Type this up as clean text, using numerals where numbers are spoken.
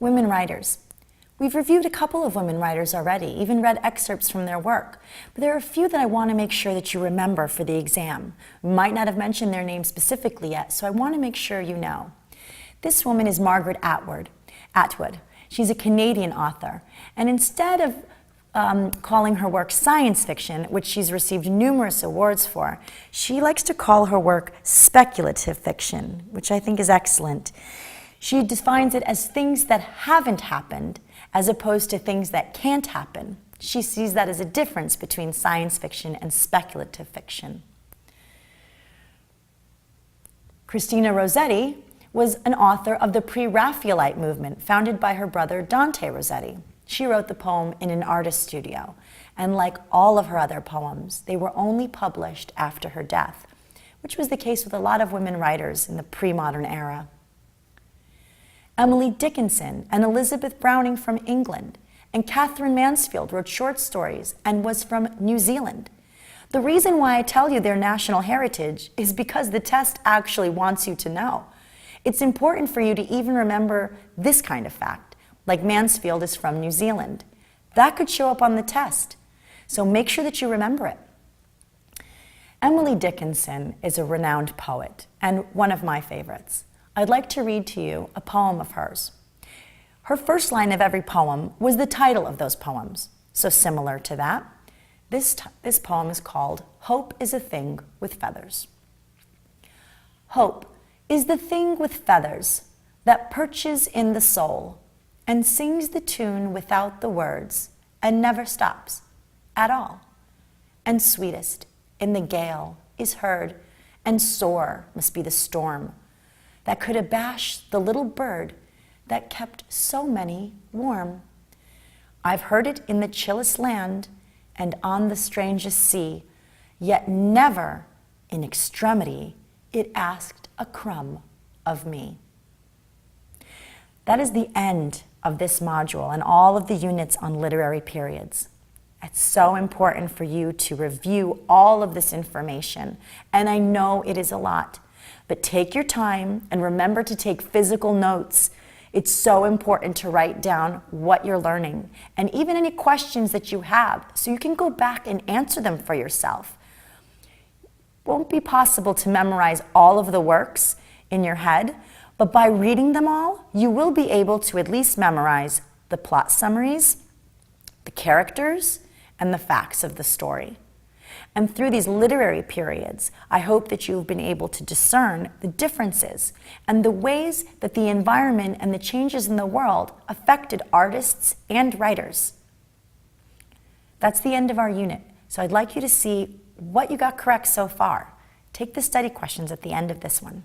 Women writers. We've reviewed a couple of women writers already, even read excerpts from their work, but there are a few that I want to make sure that you remember for the exam. We might not have mentioned their name specifically yet, so I want to make sure you know. This woman is Margaret Atwood. She's a Canadian author, and instead of calling her work science fiction, which she's received numerous awards for, she likes to call her work speculative fiction, which I think is excellent. She defines it as things that haven't happened, as opposed to things that can't happen. She sees that as a difference between science fiction and speculative fiction. Christina Rossetti was an author of the Pre-Raphaelite movement, founded by her brother Dante Rossetti. She wrote the poem in an artist studio, and like all of her other poems, they were only published after her death, which was the case with a lot of women writers in the pre-modern era. Emily Dickinson and Elizabeth Browning from England, and Catherine Mansfield wrote short stories and was from New Zealand. The reason why I tell you their national heritage is because the test actually wants you to know. It's important for you to even remember this kind of fact, like Mansfield is from New Zealand. That could show up on the test, so make sure that you remember it. Emily Dickinson is a renowned poet and one of my favorites. I'd like to read to you a poem of hers. Her first line of every poem was the title of those poems, so similar to that. This poem is called Hope is a Thing with Feathers. Hope is the thing with feathers that perches in the soul and sings the tune without the words and never stops at all. And sweetest in the gale is heard, and sore must be the storm that could abash the little bird that kept so many warm. I've heard it in the chillest land and on the strangest sea, yet never in extremity it asked a crumb of me. That is the end of this module and all of the units on literary periods. It's so important for you to review all of this information, and I know it is a lot. But take your time and remember to take physical notes. It's so important to write down what you're learning and even any questions that you have so you can go back and answer them for yourself. It won't be possible to memorize all of the works in your head, but by reading them all, you will be able to at least memorize the plot summaries, the characters, and the facts of the story. And through these literary periods, I hope that you've been able to discern the differences and the ways that the environment and the changes in the world affected artists and writers. That's the end of our unit. So I'd like you to see what you got correct so far. Take the study questions at the end of this one.